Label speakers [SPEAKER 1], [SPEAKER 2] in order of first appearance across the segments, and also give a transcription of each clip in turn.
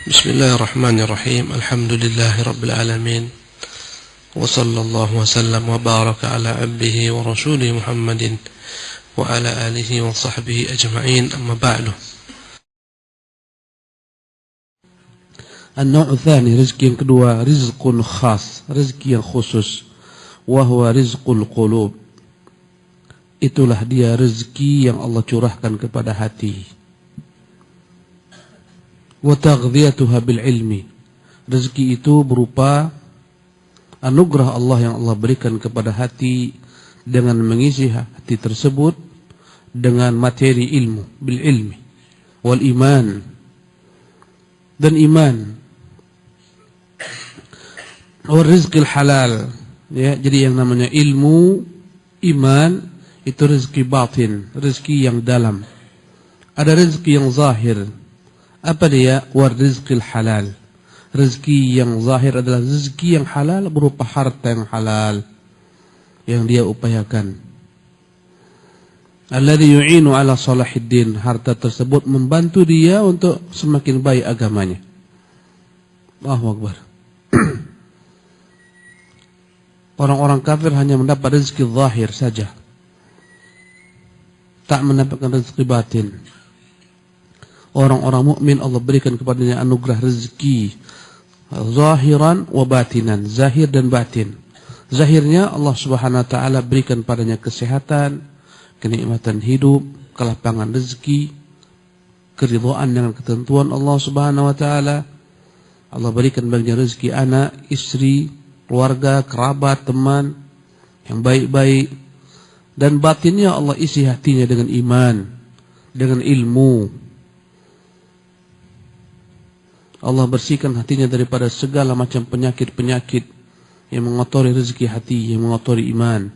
[SPEAKER 1] بسم الله الرحمن الرحيم. الحمد لله رب العالمين، وصلى الله وسلم وبارك على عبده ورسوله محمد وعلى آله وصحبه أجمعين. أما بعد.
[SPEAKER 2] النوع الثاني، rezeki yang kedua, rizqun khas, rezeki yang khusus, wahwa rizqul qulub. Itulah dia rezeki yang Allah curahkan kepada hati. Wa taghdhiyatuha bil ilmi. Rezeki itu berupa anugerah Allah yang Allah berikan kepada hati dengan mengisi hati tersebut dengan materi ilmu, bil ilmi wal iman, dan iman. Wa rizqil halal, ya, jadi yang namanya ilmu, iman itu rezeki batin, rezeki yang dalam. Ada rezeki yang zahir. Apa dia? Wa rizqil halal. Rezeki yang zahir adalah rezeki yang halal berupa harta yang halal yang dia upayakan. Alladhi yu'inu ala salahiddin. Harta tersebut membantu dia untuk semakin baik agamanya. Allahu Akbar. Orang-orang kafir hanya mendapat rezeki zahir saja, tak mendapatkan rezeki batin. Orang-orang mukmin Allah berikan kepadanya anugerah rezeki zahiran wa batinan, zahir dan batin. Zahirnya Allah Subhanahu wa taala berikan padanya kesehatan, kenikmatan hidup, kelapangan rezeki, keridhaan dengan ketentuan Allah Subhanahu wa taala. Allah berikan baginya rezeki anak, istri, keluarga, kerabat, teman yang baik-baik. Dan batinnya Allah isi hatinya dengan iman, dengan ilmu. Allah bersihkan hatinya daripada segala macam penyakit-penyakit yang mengotori rezeki hati, yang mengotori iman.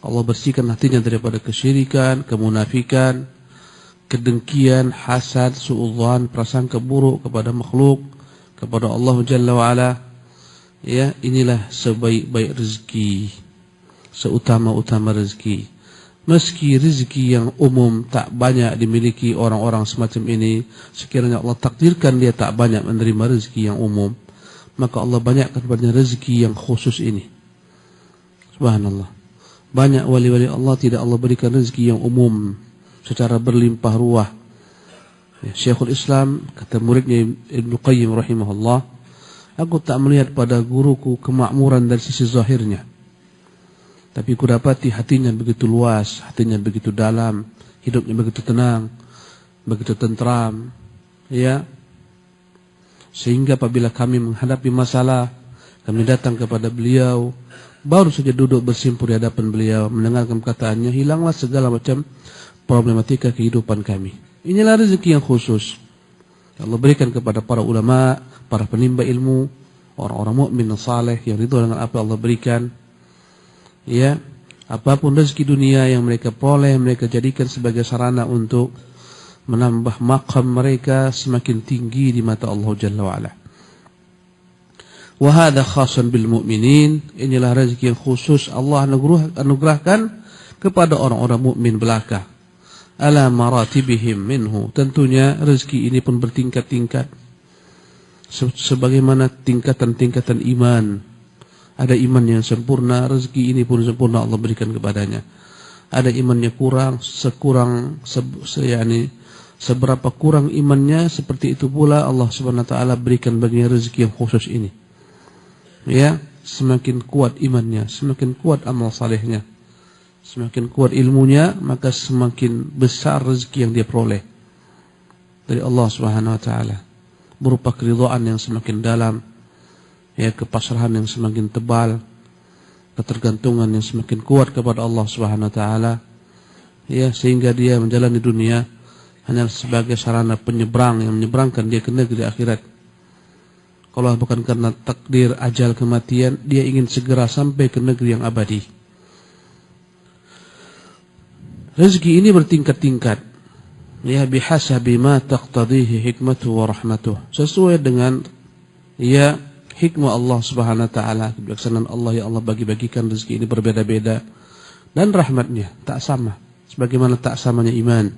[SPEAKER 2] Allah bersihkan hatinya daripada kesyirikan, kemunafikan, kedengkian, hasad, suudzon, prasangka buruk kepada makhluk, kepada Allah Jalla wa'ala. Ya, inilah sebaik-baik rezeki, seutama-utama rezeki. Meski rezeki yang umum tak banyak dimiliki orang-orang semacam ini, sekiranya Allah takdirkan dia tak banyak menerima rezeki yang umum, maka Allah banyakkan padanya rezeki yang khusus ini. Subhanallah. Banyak wali-wali Allah tidak Allah berikan rezeki yang umum secara berlimpah ruah. Ya, Syekhul Islam kata muridnya Ibnu Qayyim rahimahullah, aku tak melihat pada guruku kemakmuran dari sisi zahirnya, tapi ku dapati hatinya begitu luas, hatinya begitu dalam, hidupnya begitu tenang, begitu tentram, ya. Sehingga apabila kami menghadapi masalah, kami datang kepada beliau, baru saja duduk bersimpuh di hadapan beliau, mendengarkan perkataannya, hilanglah segala macam problematika kehidupan kami. Inilah rezeki yang khusus Allah berikan kepada para ulama, para penimba ilmu, orang-orang mukmin yang saleh yang ridho dengan apa Allah berikan. Ya, apapun rezeki dunia yang mereka peroleh, mereka jadikan sebagai sarana untuk menambah maqam mereka semakin tinggi di mata Allah Jalla wa'ala. Wa hadha khasan bil mu'minin. Inilah rezeki yang khusus Allah anugerahkan kepada orang-orang mukmin belaka. Ala maratibihim minhu. Tentunya rezeki ini pun bertingkat-tingkat, sebagaimana tingkatan-tingkatan iman. Ada iman yang sempurna, rezeki ini pun sempurna Allah berikan kepadanya. Ada imannya kurang, seberapa kurang imannya, seperti itu pula Allah Subhanahu wa taala berikan baginya rezeki yang khusus ini. Ya, semakin kuat imannya, semakin kuat amal salehnya, semakin kuat ilmunya, maka semakin besar rezeki yang dia peroleh dari Allah Subhanahu wa taala, berupa keridhaan yang semakin dalam, ya, kepasrahan yang semakin tebal, ketergantungan yang semakin kuat kepada Allah Subhanahu wa taala, ya, sehingga dia menjalani dunia hanya sebagai sarana penyeberang yang menyeberangkan dia ke negeri akhirat. Kalau bukan karena takdir ajal kematian, dia ingin segera sampai ke negeri yang abadi. Rezeki ini bertingkat-tingkat, ya, bihasabi ma taqtadihi hikmatuhu wa rahmatuhu, sesuai dengan, ya, hikmah Allah Subhanahu wa taala, kebijaksanaan Allah yang Allah bagi-bagikan rezeki ini berbeda-beda, dan rahmatnya tak sama, sebagaimana tak samanya iman.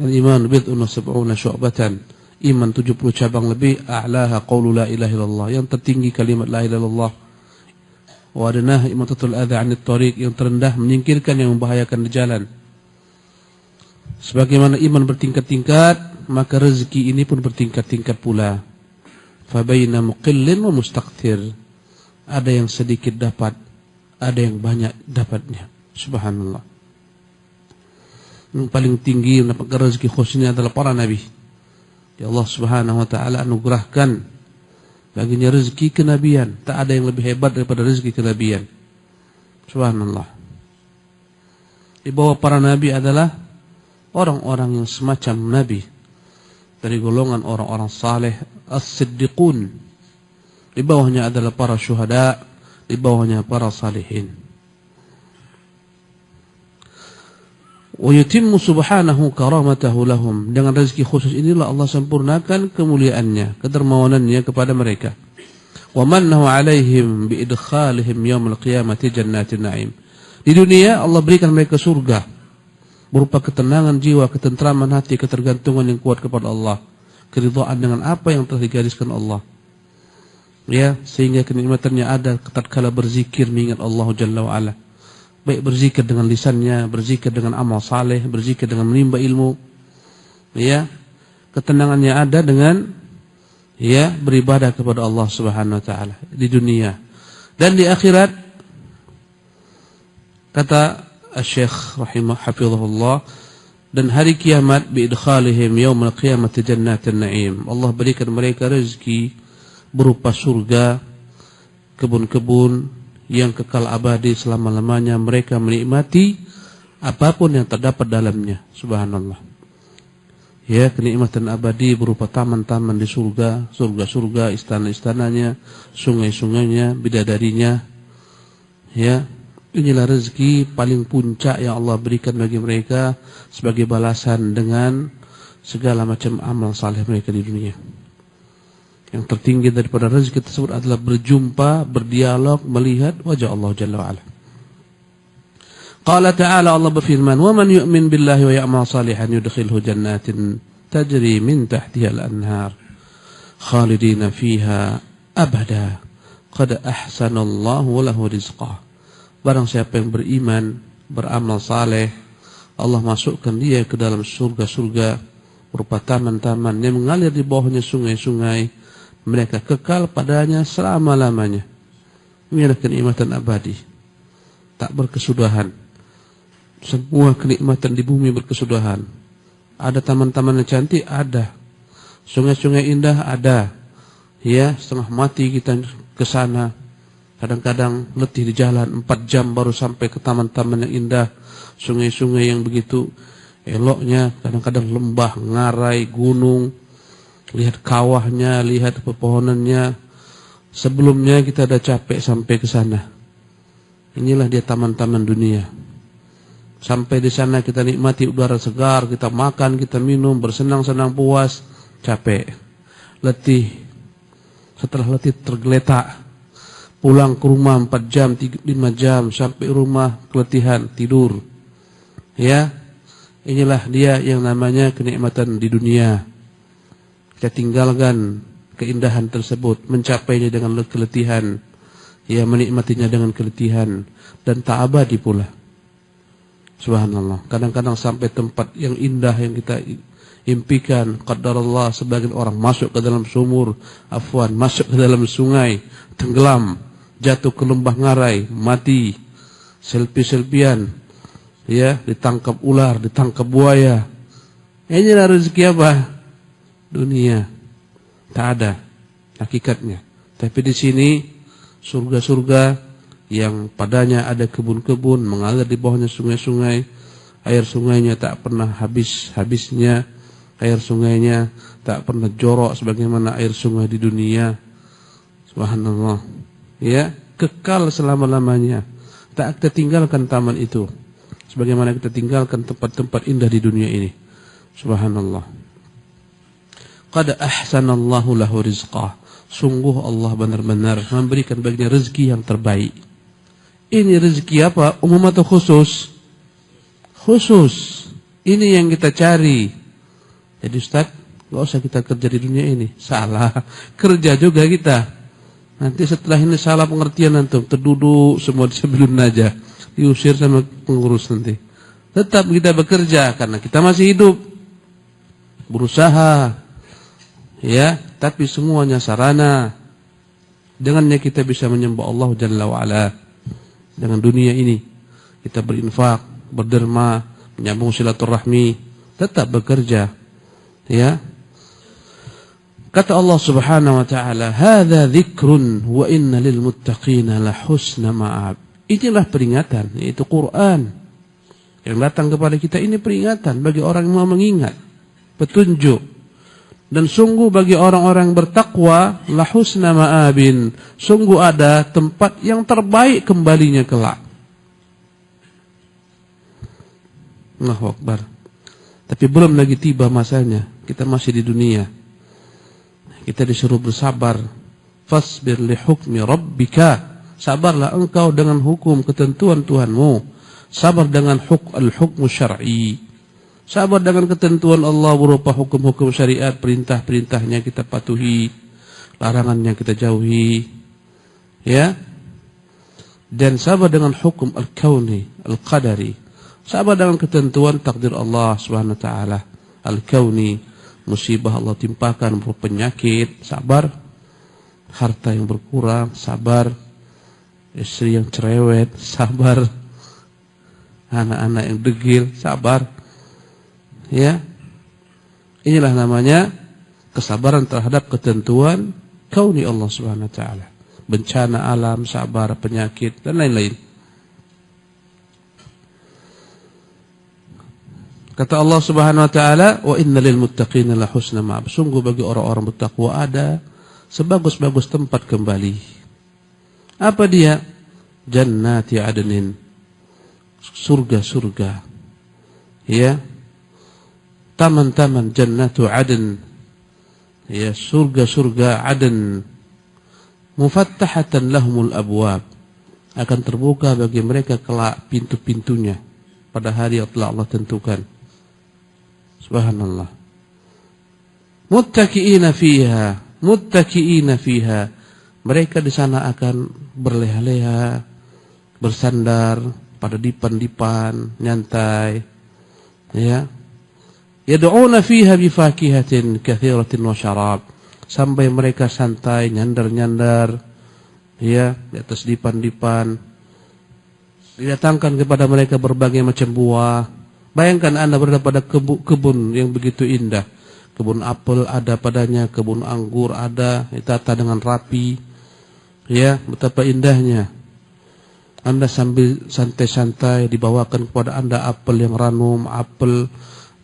[SPEAKER 2] Al-iman bid'un wa sab'una syu'batan. iman 70 cabang lebih, a'laha qaulu la ilaha illallah, yang tertinggi kalimat la ilaha illallah, wa adnaha imatatul adza 'anit thariq, yang terendah menyingkirkan yang membahayakan di jalan. Sebagaimana iman bertingkat-tingkat, maka rezeki ini pun bertingkat-tingkat pula. Fa baina muqillin wa mustaqthir, ada yang sedikit dapat, ada yang banyak dapatnya. Subhanallah. Yang paling tinggi mendapatkan rezeki khususnya adalah para nabi. Ya Allah Subhanahu wa taala anugerahkan baginya rezeki kenabian. Tak ada yang lebih hebat daripada rezeki kenabian. Subhanallah. Di bawah para nabi adalah orang-orang yang semacam nabi, dari golongan orang-orang saleh, as-siddiqun. Di bawahnya adalah para syuhada, di bawahnya para salihin. Wa yutimmu subhanahu karamatahu lahum. Dengan rezeki khusus inilah Allah sempurnakan kemuliaannya, kedermawanannya kepada mereka. Wa mannahu alaihim bi idkhalihim yaumil qiyamati jannatin na'im. Di dunia Allah berikan mereka surga berupa ketenangan jiwa, ketentraman hati, ketergantungan yang kuat kepada Allah, keridhaan dengan apa yang telah digariskan Allah. Ya, sehingga kenikmatannya ada tatkala berzikir mengingat Allah Jalla wa Ala. Baik berzikir dengan lisannya, berzikir dengan amal saleh, berzikir dengan menimba ilmu. Ya, ketenangannya ada dengan ya beribadah kepada Allah Subhanahu wa taala di dunia dan di akhirat. Kata Syekh rahimahullah, dan hari kiamat bi idkhalihim yaumil qiyamati jannatin na'im. Allah berikan mereka rezeki berupa surga, kebun-kebun yang kekal abadi selama-lamanya, mereka menikmati apapun yang terdapat dalamnya. Subhanallah. Ya, kenikmatan abadi berupa taman-taman di surga, surga-surga, istana-istananya, sungai-sungainya, bidadarinya. Ya, inilah rezeki paling puncak yang Allah berikan bagi mereka sebagai balasan dengan segala macam amal saleh mereka di dunia. Yang tertinggi daripada rezeki tersebut adalah berjumpa, berdialog, melihat wajah Allah Jalla wa'ala. Qala ta'ala, Allah berfirman, wa man yu'min billahi wa ya'mal salihan yudkhilhu jannatin tajri min tahtiha al-anhar khalidina fiha abada qad ahsanallahu lahu rizqah. Barang siapa yang beriman, beramal saleh, Allah masukkan dia ke dalam surga-surga berupa taman-taman yang mengalir di bawahnya sungai-sungai. Mereka kekal padanya selama-lamanya. Inilah kenikmatan abadi, tak berkesudahan. Semua kenikmatan di bumi berkesudahan. Ada taman-taman yang cantik, ada. Sungai-sungai indah, ada. Ya, setengah mati kita ke sana. Kadang-kadang letih di jalan 4 jam baru sampai ke taman-taman yang indah. Sungai-sungai yang begitu eloknya, kadang-kadang lembah, ngarai, gunung. Lihat kawahnya, lihat pepohonannya. Sebelumnya kita ada capek sampai ke sana. Inilah dia taman-taman dunia. Sampai di sana kita nikmati udara segar, kita makan, kita minum, bersenang-senang puas, capek, letih. Setelah letih tergeletak, pulang ke rumah 4 jam, 5 jam, sampai rumah keletihan, tidur. Ya, inilah dia yang namanya kenikmatan di dunia. Kita tinggalkan keindahan tersebut, mencapainya dengan keletihan, ya menikmatinya dengan keletihan, dan tak abadi pula. Subhanallah. Kadang-kadang sampai tempat yang indah yang kita impikan, qadarullah, sebagian orang masuk ke dalam sumur, masuk ke dalam sungai, tenggelam, jatuh ke lembah ngarai, mati, selfie-selfian, ya, ditangkap ular, ditangkap buaya. Inilah rezeki apa? Dunia. Tak ada hakikatnya. Tapi di sini surga-surga yang padanya ada kebun-kebun mengalir di bawahnya sungai-sungai. Air sungainya tak pernah habis-habisnya. Air sungainya tak pernah jorok sebagaimana air sungai di dunia. Subhanallah. Ya, kekal selama-lamanya. Tak kita tinggalkan taman itu sebagaimana kita tinggalkan tempat-tempat indah di dunia ini. Subhanallah. Qad ahsanallahu lahu rizqah. Sungguh Allah benar-benar memberikan baginya rezeki yang terbaik. Ini rezeki apa? Umum atau khusus? Khusus. Ini yang kita cari. Jadi Ustaz, Nggak usah kita kerja di dunia ini. Salah. Kerja juga kita. Nanti setelah ini salah pengertian antum, terduduk semua di sebelum aja, diusir sama pengurus nanti. Tetap kita bekerja karena kita masih hidup, berusaha, ya. Tapi semuanya sarana. Dengannya kita bisa menyembah Allah Jalla wa'ala. Dengan dunia ini kita berinfak, berderma, menyambung silaturahmi, tetap bekerja, ya. Kata Allah Subhanahu wa taala, "Hadza dzikrun wa inna lil muttaqina la husna ma'ab." Inilah peringatan, yaitu Quran yang datang kepada kita. Ini peringatan bagi orang yang mau mengingat, petunjuk. Dan sungguh bagi orang-orang bertakwa la husna ma'abin, sungguh ada tempat yang terbaik kembalinya kelak. Allahu Akbar. Tapi belum lagi tiba masanya, kita masih di dunia. Kita disuruh bersabar. Fasbir li hukmi rabbika. Sabarlah engkau dengan hukum ketentuan Tuhanmu. Sabar dengan al-hukmu syar'i. Sabar dengan ketentuan Allah berupa hukum-hukum syariat, perintah-perintahnya kita patuhi, larangannya kita jauhi. Ya. Dan sabar dengan hukum al-kauni, al-qadari. Sabar dengan ketentuan takdir Allah Subhanahu wa taala, al-kauni. Musibah Allah timpakan berupa penyakit, sabar. Harta yang berkurang, sabar. Istri yang cerewet, sabar. Anak-anak yang degil, sabar. Ya. Inilah namanya kesabaran terhadap ketentuan kauni Allah Subhanahu wa taala. Bencana alam, sabar, penyakit dan lain-lain. Kata Allah Subhanahu wa taala, "Wa inna lil muttaqina la husna ma'ab." Sungguh bagi orang-orang bertakwa ada sebagus-bagus tempat kembali. Apa dia? Jannati adnin. Surga-surga. Ya. Taman-taman jannatu adn. Ya, surga-surga adn. Mufattahatan lahumul abwab. Akan terbuka bagi mereka kelak pintu-pintunya pada hari yang telah Allah tentukan. Subhanallah. Muttaqiina fiha. Mereka di sana akan berleha-leha, bersandar pada dipan-dipan, nyantai. Ya. Yad'una fiha bifakihatin katsiratin wa syarab. Sampai mereka santai, nyandar-nyandar, ya, di atas dipan-dipan. Didatangkan kepada mereka berbagai macam buah. Bayangkan Anda berada pada kebun yang begitu indah. Kebun apel ada padanya, kebun anggur ada, ditata dengan rapi. Ya, betapa indahnya. Anda sambil santai-santai dibawakan kepada Anda apel yang ranum, apel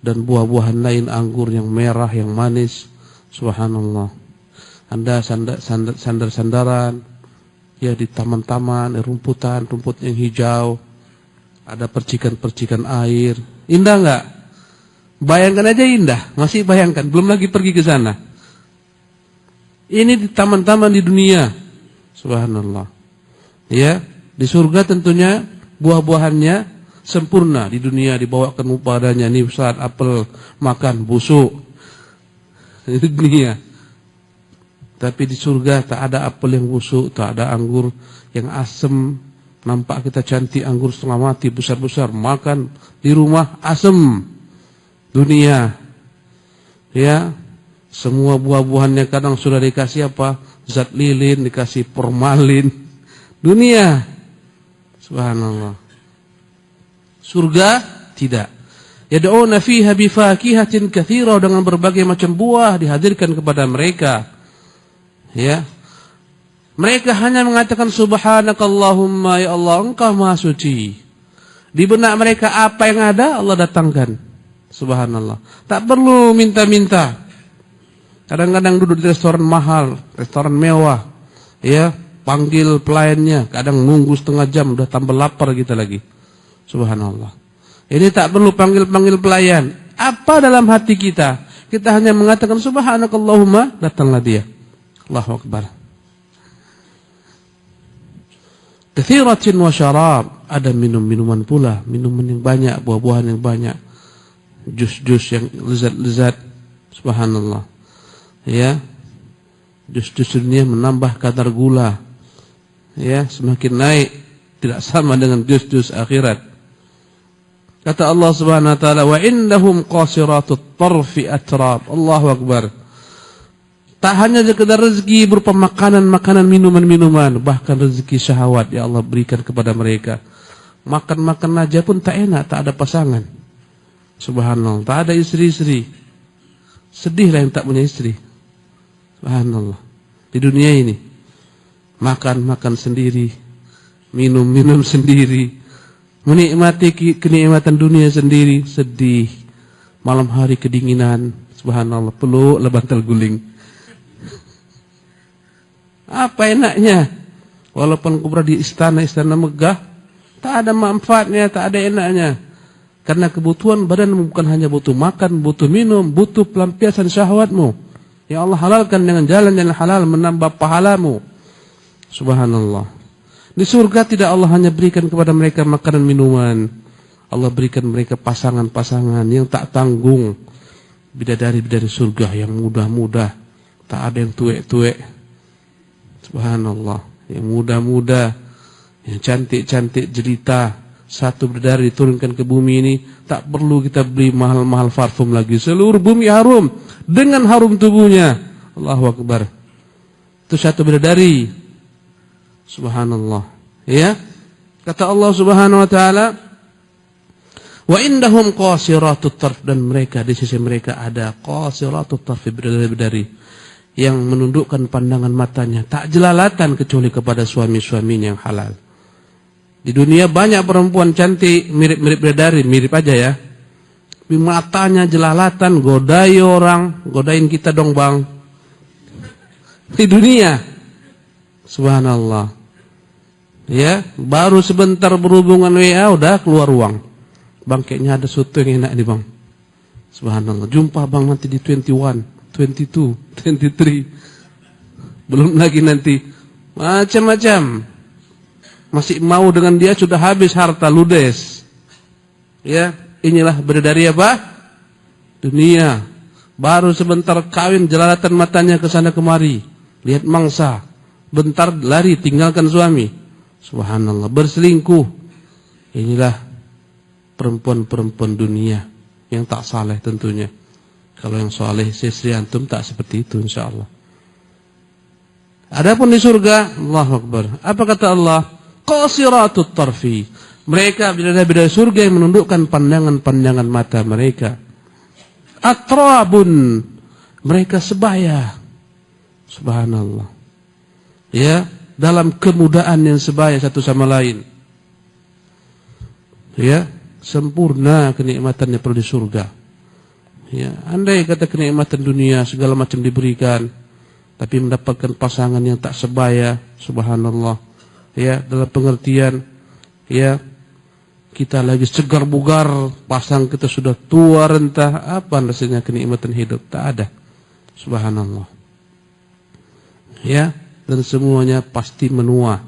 [SPEAKER 2] dan buah-buahan lain, anggur yang merah, yang manis. Subhanallah. Anda sandar-sandaran, ya, di taman-taman, rumputan, rumput yang hijau. Ada percikan-percikan air. Indah enggak? Bayangkan aja indah. Masih bayangkan, belum lagi pergi ke sana. Ini di taman-taman di dunia. Subhanallah. Ya, di surga tentunya buah-buahannya sempurna. Di dunia dibawakan padanya, nih saat apel makan busuk. Di dunia. Tapi di surga tak ada apel yang busuk, tak ada anggur yang asem. Nampak kita cantik, anggur setengah mati, besar-besar, makan di rumah asem. Dunia, ya, semua buah-buahannya kadang sudah dikasih apa? Zat lilin, dikasih formalin. Dunia, subhanallah. Surga tidak. Yad'una fiha bifakihatin katsira, dengan berbagai macam buah dihadirkan kepada mereka. Ya. Mereka hanya mengatakan subhanakallahumma, ya Allah engkau maha suci. Di benak mereka apa yang ada Allah datangkan. Subhanallah. Tak perlu minta-minta. Kadang-kadang duduk di restoran mahal, restoran mewah, ya, panggil pelayannya, kadang nunggu setengah jam udah tambah lapar kita lagi. Subhanallah. Ini tak perlu panggil-panggil pelayan. Apa dalam hati kita? Kita hanya mengatakan subhanakallahumma, datanglah dia. Allahu Akbar. Katsiratin wa syarab, ada minum-minuman pula, minuman yang banyak, buah-buahan yang banyak, jus-jus yang lezat-lezat. Subhanallah. Ya. Jus-jus dunia menambah kadar gula. Ya, semakin naik, tidak sama dengan jus-jus akhirat. Kata Allah Subhanahu wa taala, "Wa indahum qasiratut tarfi atrab." Allahu akbar. Tak hanya sekedar rezeki berupa makanan-makanan, minuman-minuman, bahkan rezeki syahwat ya Allah berikan kepada mereka. Makan-makan aja pun tak enak, tak ada pasangan. Subhanallah, tak ada istri-istri. Sedihlah yang tak punya istri. Subhanallah. Di dunia ini makan-makan sendiri, minum-minum sendiri, menikmati kenikmatan dunia sendiri, sedih. Malam hari kedinginan, subhanallah, peluk bantal guling. Apa enaknya? Walaupun kubra di istana-istana megah, tak ada manfaatnya, tak ada enaknya. Karena kebutuhan badan bukan hanya butuh makan, butuh minum, butuh pelampiasan syahwatmu. Ya Allah halalkan dengan jalan yang halal menambah pahalamu. Subhanallah. Di surga tidak Allah hanya berikan kepada mereka makanan minuman. Allah berikan mereka pasangan-pasangan yang tak tanggung. Bidadari-bidadari surga yang mudah-mudah. Tak ada yang tuek-tuek. Subhanallah. Yang muda-muda, yang cantik-cantik jelita. Satu bidadari diturunkan ke bumi ini, tak perlu kita beli mahal-mahal parfum lagi. Seluruh bumi harum dengan harum tubuhnya. Allahu akbar. Itu satu bidadari. Subhanallah. Ya. Kata Allah Subhanahu wa taala, "Wa indahum qasiratut tarf," dan mereka di sisi mereka ada qasiratut tarf, bidadari yang menundukkan pandangan matanya, tak jelalatan kecuali kepada suami-suaminya yang halal. Di dunia banyak perempuan cantik, mirip-mirip bidadari, mirip aja ya. Tapi matanya jelalatan, godai orang, godain kita dong bang. Di dunia, subhanallah. Ya, baru sebentar berhubungan WA udah keluar uang. Bang kayaknya ada sesuatu yang enak nih bang. Subhanallah. Jumpa bang nanti di 21. 22, 23. Belum lagi nanti macam-macam. Masih mau dengan dia sudah habis harta ludes. Ya, inilah bidadari apa? Dunia. Baru sebentar kawin jelalatan matanya ke sana kemari. Lihat mangsa. Bentar lari tinggalkan suami. Subhanallah, berselingkuh. Inilah perempuan-perempuan dunia yang tak saleh tentunya. Kalau yang soleh istri antum tak seperti itu insyaallah. Adapun di surga, Allahu akbar. Apa kata Allah? Qasiratut tarfi. Mereka bidadari surga yang menundukkan pandangan-pandangan mata mereka. Atrabun. Mereka sebaya. Subhanallah. Ya, dalam kemudahan yang sebaya satu sama lain. Ya, sempurna kenikmatannya pada di surga. Ya, andai kata kenikmatan dunia segala macam diberikan, tapi mendapatkan pasangan yang tak sebaya, subhanallah. Ya, dalam pengertian, ya, kita lagi segar bugar, pasang kita sudah tua renta, apa rasanya kenikmatan hidup? Tak ada, subhanallah. Ya, dan semuanya pasti menua.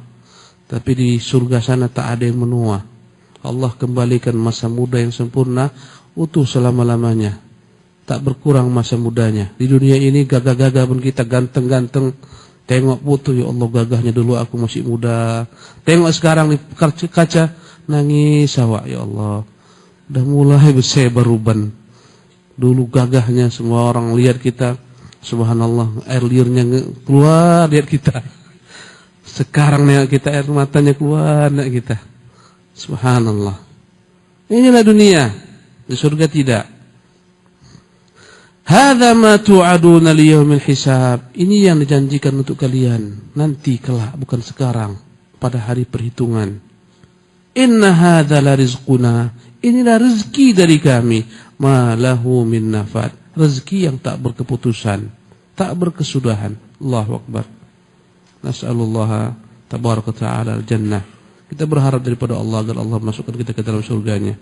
[SPEAKER 2] Tapi di surga sana tak ada yang menua. Allah kembalikan masa muda yang sempurna, utuh selama-lamanya. Tak berkurang masa mudanya. Di dunia ini gagah-gagah pun kita ganteng-ganteng. Tengok foto, ya Allah gagahnya dulu aku masih muda. Tengok sekarang di kaca, nangis awak, ya Allah. Udah mulai bersebar uban. Dulu gagahnya semua orang lihat kita. Subhanallah, air liurnya keluar lihat kita. Sekarang nengok kita air matanya keluar nengok kita. Subhanallah. Inilah dunia. Di surga tidak. Hadza ma tu'aduna liyaumil hisab. Ini yang dijanjikan untuk kalian nanti kelak, bukan sekarang, pada hari perhitungan. Inna hadza la rizquna. Inilah rezeki dari kami. Ma lahu min nafad. Rezeki yang tak berkeputusan, tak berkesudahan. Allahu akbar. Nas'alullah tabaraka ta'ala al-jannah. Kita berharap daripada Allah agar Allah masukkan kita ke dalam surganya.